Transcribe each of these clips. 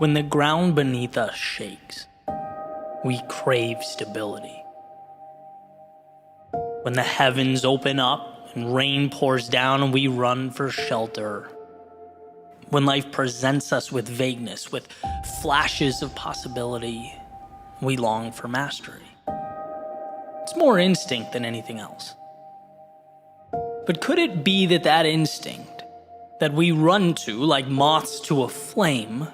When the ground beneath us shakes, we crave stability. When the heavens open up and rain pours down and we run for shelter. When life presents us with vagueness, with flashes of possibility, we long for mastery. It's more instinct than anything else. But could it be that that instinct that we run to like moths to a flame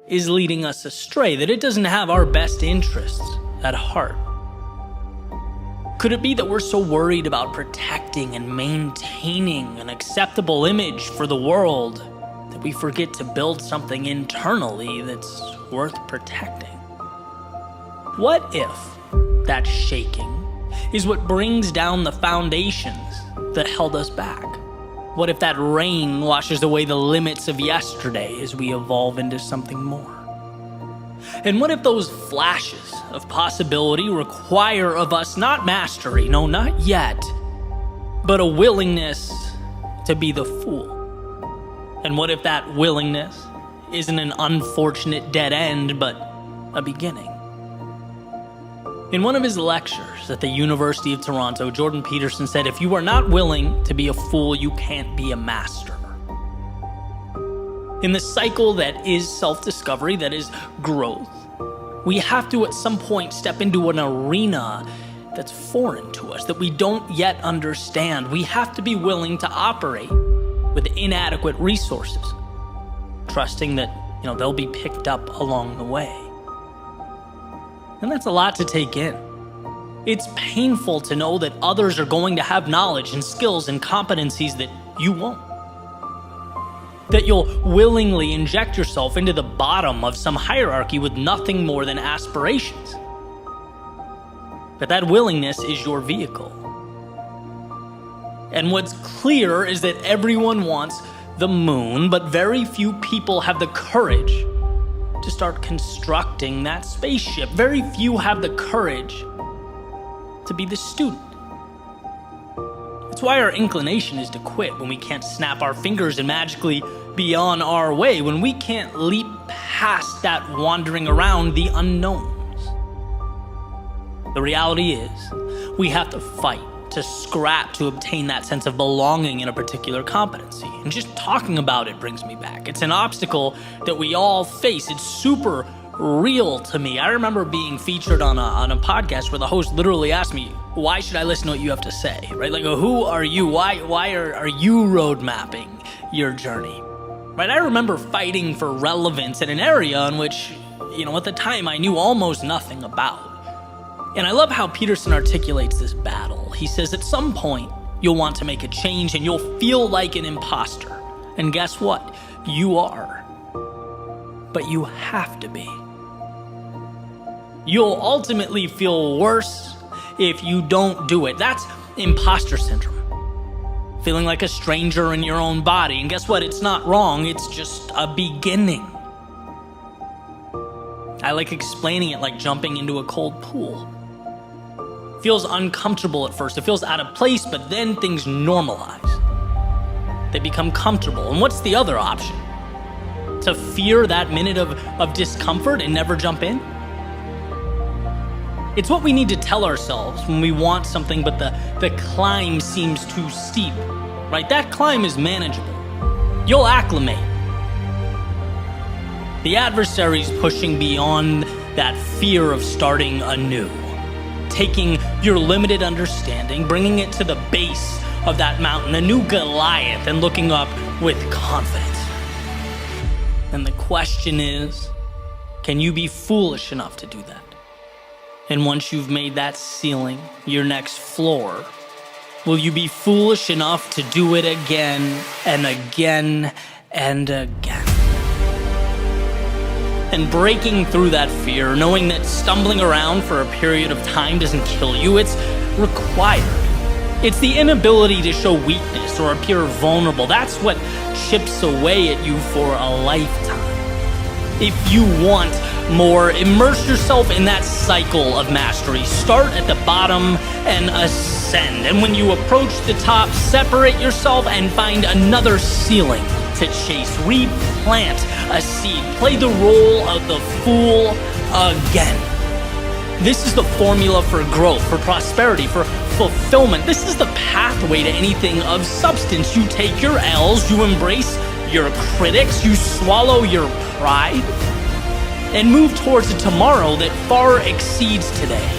is leading us astray, that it doesn't have our best interests at heart? Could it be that we're so worried about protecting and maintaining an acceptable image for the world that we forget to build something internally that's worth protecting? What if that shaking is what brings down the foundations that held us back? What if that rain washes away the limits of yesterday as we evolve into something more? And what if those flashes of possibility require of us not mastery, no, not yet, but a willingness to be the fool? And what if that willingness isn't an unfortunate dead end, but a beginning? In one of his lectures at the University of Toronto, Jordan Peterson said, if you are not willing to be a fool, you can't be a master. In the cycle that is self-discovery, that is growth, we have to at some point step into an arena that's foreign to us, that we don't yet understand. We have to be willing to operate with inadequate resources, trusting that, they'll be picked up along the way. And that's a lot to take in. It's painful to know that others are going to have knowledge and skills and competencies that you won't. That you'll willingly inject yourself into the bottom of some hierarchy with nothing more than aspirations. But that willingness is your vehicle. And what's clear is that everyone wants the moon, but very few people have the courage to start constructing that spaceship. Very few have the courage to be the student. That's why our inclination is to quit when we can't snap our fingers and magically be on our way, when we can't leap past that wandering around the unknowns. The reality is, we have to fight, to scrap, to obtain that sense of belonging in a particular competency. And just talking about it brings me back. It's an obstacle that we all face. It's super real to me. I remember being featured on a podcast where the host literally asked me, why should I listen to what you have to say? Right? Like, who are you? Why are you road mapping your journey? Right? I remember fighting for relevance in an area in which, at the time I knew almost nothing about. And I love how Peterson articulates this battle. He says at some point, you'll want to make a change and you'll feel like an imposter. And guess what? You are. But you have to be. You'll ultimately feel worse if you don't do it. That's imposter syndrome. Feeling like a stranger in your own body. And guess what? It's not wrong. It's just a beginning. I like explaining it like jumping into a cold pool. It feels uncomfortable at first. It feels out of place, but then things normalize. They become comfortable. And what's the other option? To fear that minute of discomfort and never jump in? It's what we need to tell ourselves when we want something, but the climb seems too steep, right? That climb is manageable. You'll acclimate. The adversary's pushing beyond that fear of starting anew, taking your limited understanding, bringing it to the base of that mountain, a new Goliath, and looking up with confidence. And the question is, can you be foolish enough to do that? And once you've made that ceiling your next floor, will you be foolish enough to do it again and again and again? And breaking through that fear, knowing that stumbling around for a period of time doesn't kill you, it's required. It's the inability to show weakness or appear vulnerable. That's what chips away at you for a lifetime. If you want more, immerse yourself in that cycle of mastery. Start at the bottom and ascend. And when you approach the top, separate yourself and find another ceiling to chase, replant a seed, play the role of the fool again. This is the formula for growth, for prosperity, for fulfillment. This is the pathway to anything of substance. You take your L's, you embrace your critics, you swallow your pride, and move towards a tomorrow that far exceeds today.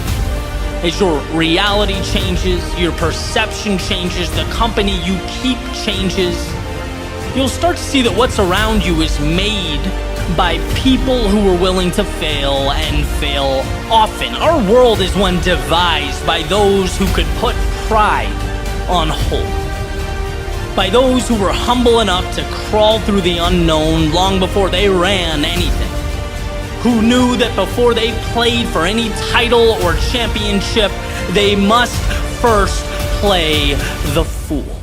As your reality changes, your perception changes, the company you keep changes, you'll start to see that what's around you is made by people who are willing to fail and fail often. Our world is one devised by those who could put pride on hold, by those who were humble enough to crawl through the unknown long before they ran anything, who knew that before they played for any title or championship, they must first play the fool.